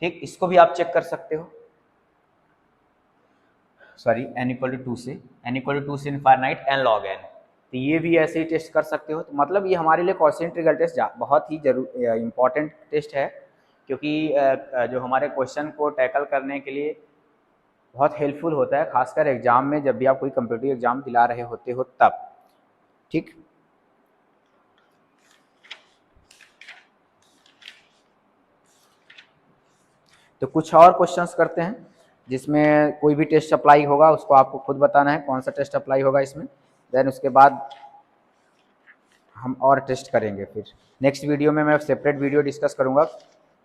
ठीक। इसको भी आप चेक कर सकते हो, सॉरी n इक्वल टू 2 से इनफाइनाइट n लॉग n। तो ये भी ऐसे ही टेस्ट कर सकते हो। तो मतलब ये हमारे लिए कॉची इंटीग्रल टेस्ट बहुत ही इंपॉर्टेंट टेस्ट है। क्योंकि जो हमारे क्वेश्चन को टैकल करने के लिए बहुत हेल्पफुल होता है, खासकर एग्जाम में जब भी आप कोई कम्पिटिटिव एग्जाम दिला रहे होते हो तब। ठीक, तो कुछ और क्वेश्चंस करते हैं जिसमें कोई भी टेस्ट अप्लाई होगा उसको आपको खुद बताना है कौन सा टेस्ट अप्लाई होगा इसमें, देन उसके बाद हम और टेस्ट करेंगे। फिर नेक्स्ट वीडियो में मैं सेपरेट वीडियो डिस्कस करूंगा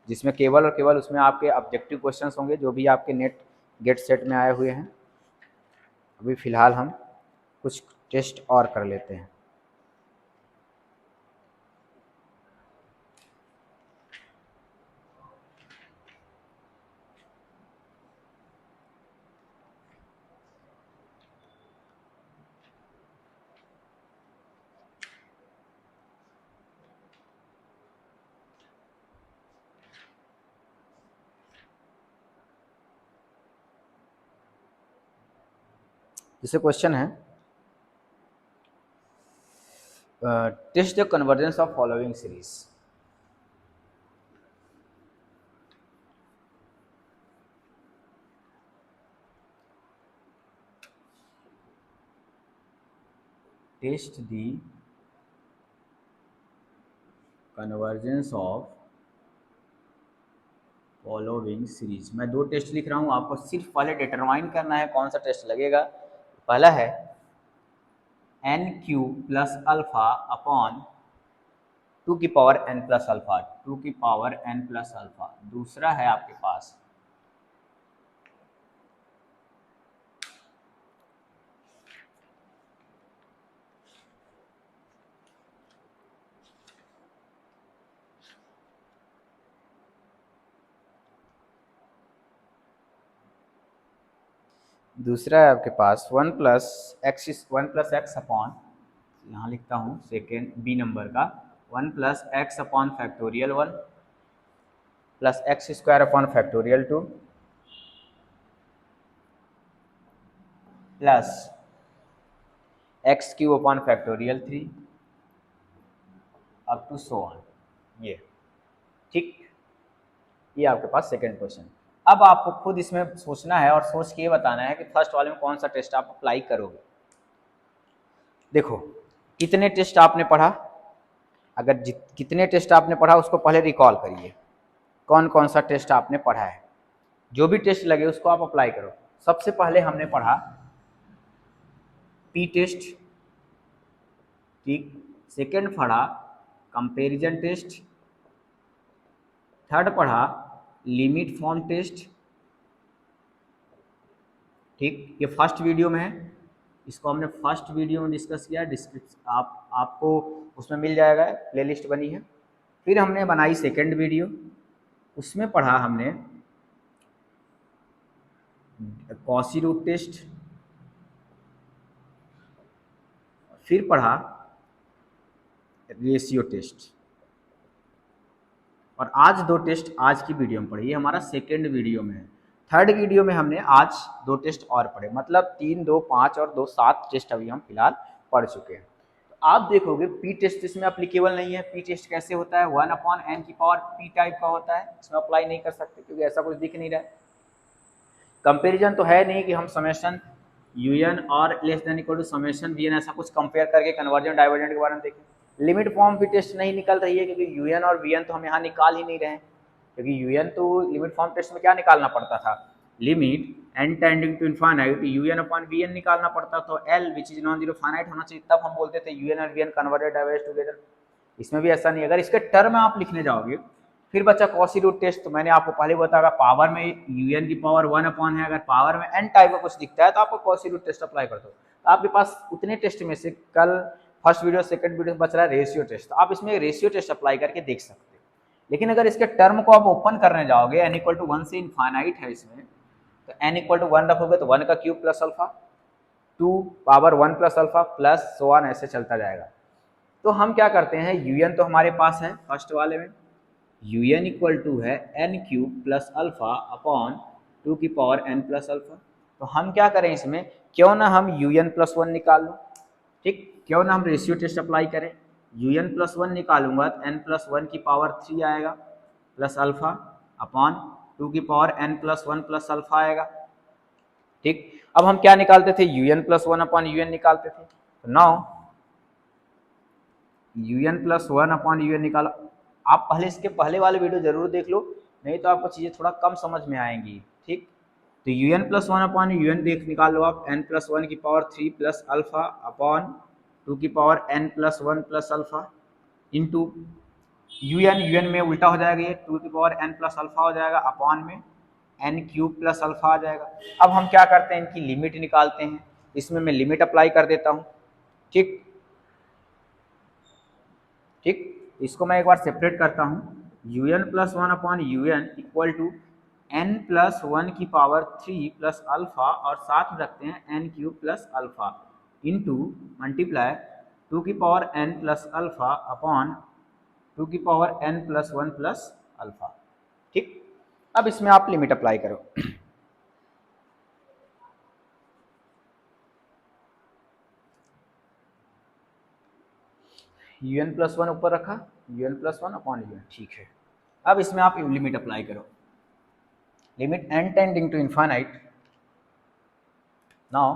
जिसमें केवल और केवल उसमें आपके ऑब्जेक्टिव क्वेश्चंस होंगे जो भी आपके नेट गेट सेट में आए हुए हैं। अभी फ़िलहाल हम कुछ टेस्ट और कर लेते हैं। जैसे क्वेश्चन है, test the convergence of following series. Test the convergence of following series. मैं दो टेस्ट लिख रहा हूँ, आपको सिर्फ पहले डिटरमाइन करना है कौन सा टेस्ट लगेगा। पहला है n cube plus alpha upon 2 की पावर n प्लस अल्फा, 2 की पावर n प्लस अल्फा। दूसरा है आपके पास दूसरा है आपके पास 1 प्लस एक्स अपॉन, यहाँ लिखता हूँ सेकेंड बी नंबर का, 1 plus x upon factorial 1 plus x square upon factorial 2 plus x cube upon factorial 3 up to so on. ये ठीक, ये आपके पास सेकेंड क्वेश्चन। अब आपको खुद इसमें सोचना है और सोच के ये बताना है कि फर्स्ट वाले में कौन सा टेस्ट आप अप्लाई करोगे। देखो कितने टेस्ट आपने पढ़ा, अगर कितने टेस्ट आपने पढ़ा उसको पहले रिकॉल करिए, कौन कौन सा टेस्ट आपने पढ़ा है। जो भी टेस्ट लगे उसको आप अप्लाई करो। सबसे पहले हमने पढ़ा पी टेस्ट, ठीक, सेकेंड पढ़ा कंपैरिजन टेस्ट, थर्ड पढ़ा लिमिट फॉर्म टेस्ट, ठीक, ये फर्स्ट वीडियो में है, इसको हमने फर्स्ट वीडियो में डिस्कस किया। डिस्क्रिप्शन आपको उसमें मिल जाएगा, प्लेलिस्ट बनी है। फिर हमने बनाई सेकंड वीडियो, उसमें पढ़ा हमने कॉसी रूट टेस्ट, फिर पढ़ा रेशियो टेस्ट, और आज दो टेस्ट आज की वीडियो में पढ़ी। ये हमारा सेकेंड वीडियो में है। थर्ड वीडियो में हमने आज दो टेस्ट और पढ़े, मतलब 3, 2, 5 और 2, 7 टेस्ट अभी हम फिलहाल पढ़ चुके हैं। तो आप देखोगे पी टेस्ट इसमें अप्लीकेबल नहीं है। पी टेस्ट कैसे होता है, 1 अपॉन n की पावर पी टाइप का होता है, इसमें अप्लाई नहीं कर सकते क्योंकि ऐसा कुछ दिख नहीं रहा है। कंपेरिजन तो है नहीं कि हम समेशन un और less than equal to summation vn ऐसा कुछ कंपेयर करके कन्वर्जन डाइवर्जेंट के बारे में देखें। लिमिट फॉर्म भी टेस्ट नहीं निकल रही है क्योंकि un और vn तो हम यहाँ निकाल ही नहीं रहे हैं, क्योंकि un तो लिमिट फॉर्म टेस्ट में क्या निकालना पड़ता था, limit n tending to infinite un upon vn निकालना पड़ता, तो l which is non zero finite होना चाहिए, तब हम बोलते थे un और vn कन्वर्टेड डाइवर्ज टुगेदर। इसमें भी ऐसा नहीं। अगर इसके टर्म आप लिखने जाओगे, फिर बच्चा कॉसी रूट टेस्ट, तो मैंने आपको पहले बताया पावर में un की पावर 1 अपॉन है, अगर पावर में n टाइप का कुछ दिखता है तो आपको कॉसी रूट टेस्ट अप्लाई कर दो। तो आपके पास उतने टेस्ट में से कल फर्स्ट वीडियो सेकंड वीडियो बच रहा है रेशियो टेस्ट, तो आप इसमें रेशियो टेस्ट अप्लाई करके देख सकते हैं। लेकिन अगर इसके टर्म को आप ओपन करने जाओगे, n इक्वल टू 1 से इनफाइनाइट है इसमें, तो n इक्वल टू 1 रखोगे तो 1 का cube plus alpha, 2 power 1 plus alpha plus so on, ऐसे चलता जाएगा। तो हम क्या करते हैं, un तो हमारे पास है फर्स्ट वाले में, un इक्वल टू है n cube plus alpha upon 2 की पावर n प्लस अल्फा। तो हम क्या करें इसमें, क्यों ना हम un प्लस 1 निकाल लो, ठीक, क्यों ना हम रेशियो टेस्ट अप्लाई करें। un प्लस 1 निकालूंगा तो n प्लस 1 की पावर 3 आएगा, प्लस अल्फा अपॉन 2 की power n plus 1 plus alpha आएगा। ठीक, अब हम क्या निकालते थे, un प्लस 1 अपॉन un निकालते थे। तो now un plus 1 upon un निकालो। आप पहले इसके पहले वाले वीडियो जरूर देख लो, नहीं तो आपको चीज़ें थोड़ा कम समझ में आएंगी। ठीक, तो un प्लस 1 अपॉन un देख निकालो आप, n प्लस 1 की पावर 3 प्लस अल्फा अपॉन 2 की power n plus 1 plus alpha into un में उल्टा हो जाएगा, ये 2 की पावर n प्लस अल्फा हो जाएगा अपॉन में n क्यूब प्लस अल्फा आ जाएगा। अब हम क्या करते हैं, इनकी लिमिट निकालते हैं। इसमें मैं लिमिट अप्लाई कर देता हूँ। ठीक ठीक, इसको मैं एक बार सेपरेट करता हूँ। un plus 1 upon un equal to n plus 1 की पावर 3 प्लस अल्फा और साथ में रखते हैं n cube plus alpha into multiply 2 की power n plus alpha upon 2 की power n plus 1 plus alpha. ठीक, अब इसमें आप लिमिट अप्लाई करो। un प्लस 1 ऊपर रखा, un प्लस 1 अपॉन un, ठीक है। अब इसमें आप लिमिट अप्लाई करो, limit n tending to infinite. Now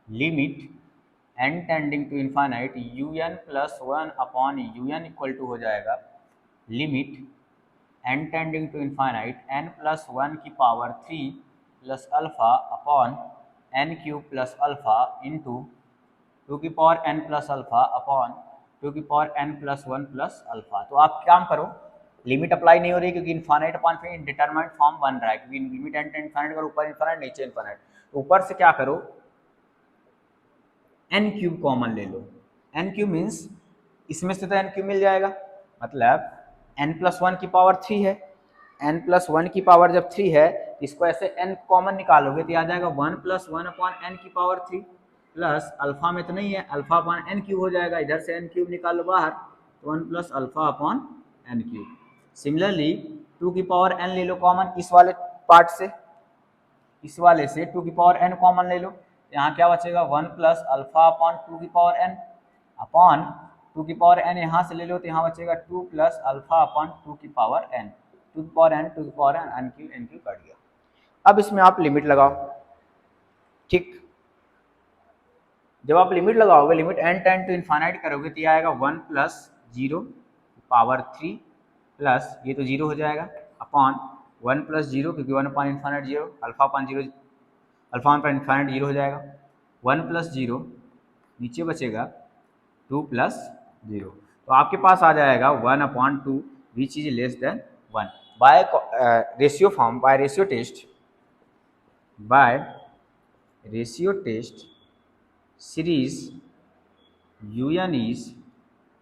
limit n tending to infinite un plus 1 upon un equal to हो जाएगा limit n tending to infinite n plus 1 की power 3 plus alpha upon n cube plus alpha into 2 की power n plus alpha upon 2 की power n plus 1 plus alpha. तो आप काम करो, लिमिट अप्लाई नहीं हो रही क्योंकि इनफाइनाइट अपॉन फिर इंडिटरमाइंट फॉर्म बन रहा है, क्योंकि लिमिट n इनफाइनाइट करो, ऊपर इनफाइनाइट नीचे इनफाइनाइट। तो ऊपर से क्या करो, n क्यूब कॉमन ले लो। n क्यूब मीन्स इसमें से तो n क्यूब मिल जाएगा, मतलब n प्लस 1 की पावर 3 है, n प्लस 1 की पावर जब 3 है, इसको ऐसे n कॉमन निकालोगे तो आ जाएगा 1 प्लस 1 अपॉन n की पावर 3 प्लस अल्फा में तो नहीं है, अल्फा अपॉन n क्यूब हो जाएगा, इधर से n क्यूब निकालो बाहर तो 1 plus alpha upon n cube. Similarly 2 की पावर n ले लो कॉमन इस वाले पार्ट से, इस वाले से 2 की पावर n कॉमन ले लो, यहाँ क्या बचेगा 1 प्लस अल्फा अपॉन 2 की पावर n अपॉन 2 की पावर n यहाँ से ले लो तो यहाँ बचेगा 2 प्लस अल्फा अपॉन 2 की पावर n, 2 की पावर n 2 की पावर n क्यूब कट गया। अब इसमें आप लिमिट लगाओ। ठीक, जब आप लिमिट लगाओगे, limit n tend to infinite करोगे तो ये आएगा 1 प्लस 0 पावर 3 प्लस ये तो 0 हो जाएगा अपॉन 1 प्लस 0 क्योंकि 1 upon infinite 0, alpha upon 0, alpha upon infinite 0 हो जाएगा, 1 प्लस 0 नीचे बचेगा 2 प्लस 0। तो आपके पास आ जाएगा 1 upon 2 which is less than 1 by ratio form, by ratio test, by ratio test series un is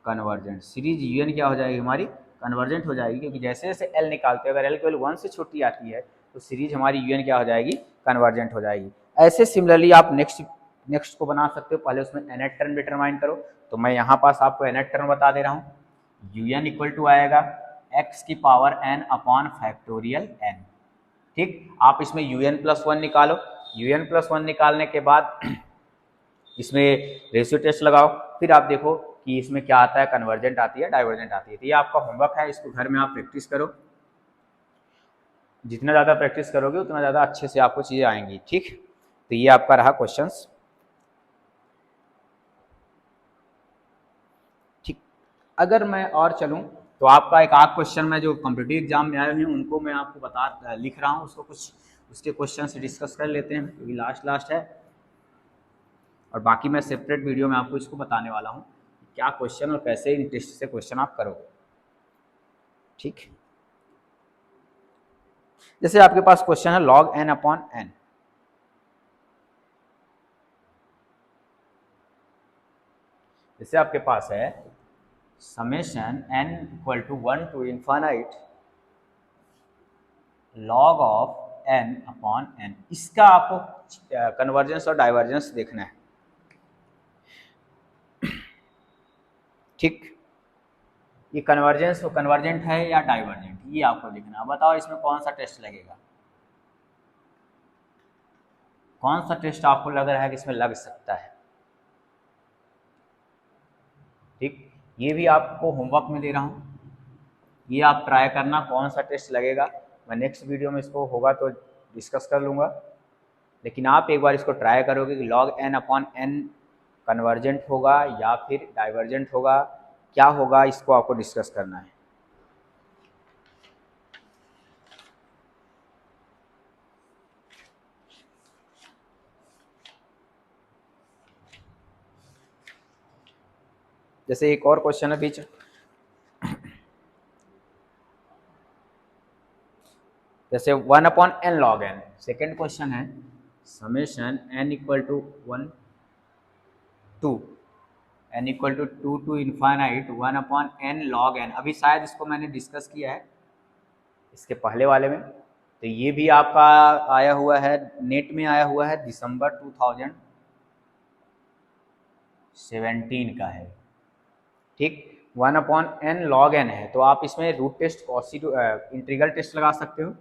convergent. Series un क्या हो जाएगी हमारी, कन्वर्जेंट हो जाएगी, क्योंकि जैसे जैसे l निकालते हैं अगर l केवल 1 से छोटी आती है तो सीरीज हमारी un क्या हो जाएगी, कन्वर्जेंट हो जाएगी। ऐसे सिमिलरली आप नेक्स्ट को बना सकते हो, पहले उसमें nth टर्म डिटरमाइन करो। तो मैं यहाँ पास आपको nth टर्म बता दे रहा हूँ, un इक्वल टू आएगा x की power n upon factorial n। ठीक, आप इसमें un प्लस 1 निकालो, un प्लस 1 निकालने के बाद इसमें रेशियो टेस्ट लगाओ, फिर आप देखो कि इसमें क्या आता है, कन्वर्जेंट आती है, डाइवर्जेंट आती है। तो ये आपका होमवर्क है, इसको घर में आप प्रैक्टिस करो, जितना ज़्यादा प्रैक्टिस करोगे उतना ज़्यादा अच्छे से आपको चीज़ें आएंगी। ठीक, तो ये आपका रहा क्वेश्चंस। ठीक, अगर मैं और चलूँ तो आपका एक आध क्वेश्चन में जो कॉम्पिटिटिव एग्जाम में आए हुए हैं उनको मैं आपको लिख रहा हूँ, उसको कुछ उसके क्वेश्चन से डिस्कस कर लेते हैं, क्योंकि लास्ट है और बाकी मैं सेपरेट वीडियो में आपको इसको बताने वाला हूँ क्या क्वेश्चन और कैसे इन टेस्ट से क्वेश्चन आप करोगे। ठीक, जैसे आपके पास क्वेश्चन है log n अपॉन n, जैसे आपके पास है summation n equal to 1 to infinite log of n upon n, इसका आपको कन्वर्जेंस और डाइवर्जेंस देखना है। ठीक, ये कन्वर्जेंट है या डाइवर्जेंट, ये आपको देखना है। बताओ इसमें कौन सा टेस्ट लगेगा, कौन सा टेस्ट आपको लग रहा है कि इसमें लग सकता है। ठीक, ये भी आपको होमवर्क में दे रहा हूँ, ये आप ट्राई करना कौन सा टेस्ट लगेगा। मैं नेक्स्ट वीडियो में इसको होगा तो डिस्कस कर लूँगा, लेकिन आप एक बार इसको ट्राई करोगे कि log n upon n convergent होगा या फिर डाइवर्जेंट होगा, क्या होगा, इसको आपको डिस्कस करना है। जैसे एक और क्वेश्चन है बीच, जैसे 1 upon n log n, second question है summation n equal to 1 2 n equal to 2 to infinite 1 upon n log n। अभी शायद इसको मैंने डिस्कस किया है इसके पहले वाले में, तो ये भी आपका आया हुआ है, नेट में आया हुआ है, दिसंबर 2017 का है, ठीक। 1 अपॉन n लॉग n है, तो आप इसमें root test, Cauchy integral test लगा सकते हो।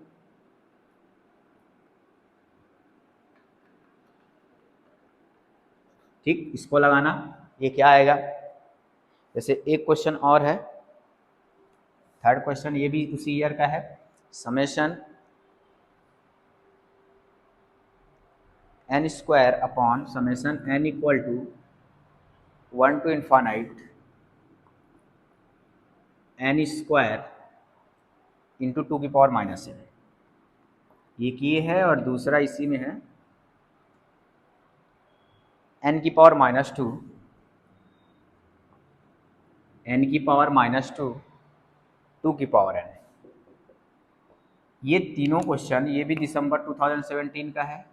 ठीक, इसको लगाना, ये क्या आएगा। जैसे एक क्वेश्चन और है, थर्ड क्वेश्चन, ये भी उसी ईयर का है, summation n square upon summation n equal to 1 to infinite n square into 2 की पावर माइनस n। एक ये है और दूसरा इसी में है n की पावर माइनस 2, n की पावर माइनस 2, 2 की पावर n। ये तीनों क्वेश्चन, ये भी दिसंबर 2017 का है,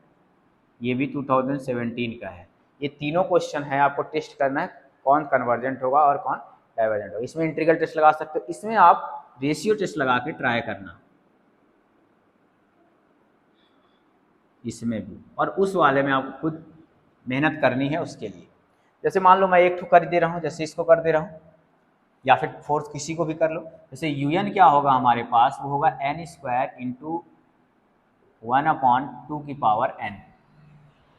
ये भी 2017 का है। ये तीनों क्वेश्चन है, आपको टेस्ट करना है कौन कन्वर्जेंट होगा और कौन डाइवर्जेंट होगा। इसमें इंटीग्रल टेस्ट लगा सकते हो, इसमें आप रेशियो टेस्ट लगा के ट्राई करना, इसमें भी, और उस वाले में आपको खुद मेहनत करनी है उसके लिए। जैसे मान लो मैं एक ठो कर दे रहा हूँ, जैसे इसको कर दे रहा हूँ, या फिर फोर्थ किसी को भी कर लो। जैसे un क्या होगा हमारे पास, वो होगा n स्क्वायर इंटू 1 अपॉन 2 की पावर n,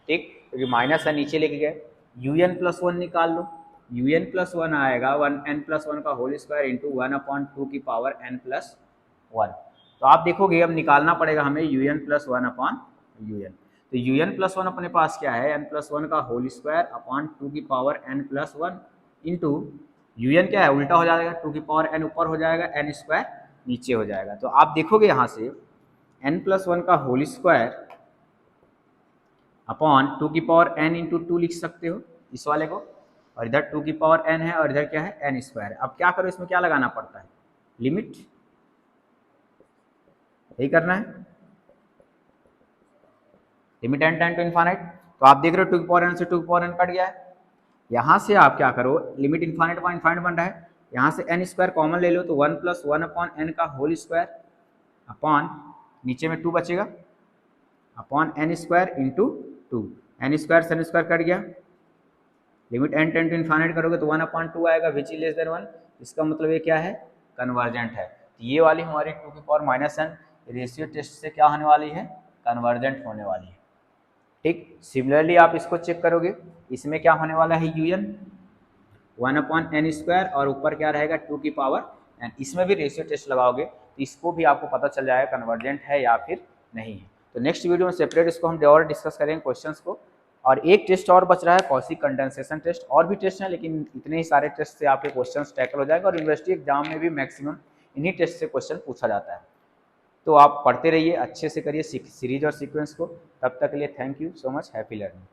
ठीक। क्योंकि माइनस है नीचे लेके गए, un प्लस 1 निकाल लो, un प्लस 1 आएगा 1 n प्लस 1 का होल स्क्वायर इंटू 1 अपॉन 2 की पावर n प्लस 1। तो आप देखोगे अब निकालना पड़ेगा हमें un प्लस 1 अपॉन un। तो un प्लस 1 अपने पास क्या है, n प्लस 1 का होल स्क्वायर अपॉन 2 की power n plus 1 into un क्या है, उल्टा हो जाएगा, 2 की पावर n ऊपर हो जाएगा, n स्क्वायर नीचे हो जाएगा। तो आप देखोगे यहाँ से n प्लस 1 का होल स्क्वायर अपॉन 2 की पावर n इंटू 2 लिख सकते हो इस वाले को, और इधर 2 की पावर n है और इधर क्या है, n स्क्वायर। अब क्या करो, इसमें क्या लगाना पड़ता है, लिमिट, यही करना है, limit n tend to infinite. तो आप देख रहे हो 2 की पावर n से 2 की पावर n कट गया है। यहाँ से आप क्या करो, लिमिट इन्फाइनाइट अपॉन इन्फाइनाइट बन रहा है, यहाँ से n स्क्वायर कॉमन ले लो, तो 1 प्लस 1 अपॉन n का होल स्क्वायर अपॉन नीचे में 2 बचेगा upon n square into 2, n square से n स्क्वायर कट गया, limit n tend to infinite करोगे तो 1 अपॉन 2 आएगा, विच इज लेस देन 1। इसका मतलब ये क्या है, कन्वर्जेंट है। तो ये वाली हमारी 2 की power minus n ratio test से क्या होने वाली है, कन्वर्जेंट होने वाली है, ठीक। सिमिलरली आप इसको चेक करोगे, इसमें क्या होने वाला है, un 1 अपॉन n स्क्वायर और ऊपर क्या रहेगा 2 की पावर n। इसमें भी रेशियो टेस्ट लगाओगे तो इसको भी आपको पता चल जाएगा कन्वर्जेंट है या फिर नहीं है। तो नेक्स्ट वीडियो में सेपरेट इसको हम और डिस्कस करेंगे क्वेश्चंस को। और एक टेस्ट और बच रहा है, कॉसी कंडेंसेशन टेस्ट, और भी टेस्ट हैं लेकिन इतने ही सारे टेस्ट से आपके क्वेश्चंस टैकल हो जाएगा, और यूनिवर्सिटी एग्जाम में भी मैक्सिमम इन्हीं टेस्ट से क्वेश्चन पूछा जाता है। तो आप पढ़ते रहिए, अच्छे से करिए सीरीज और सीक्वेंस को। तब तक के लिए thank you so much, happy learning.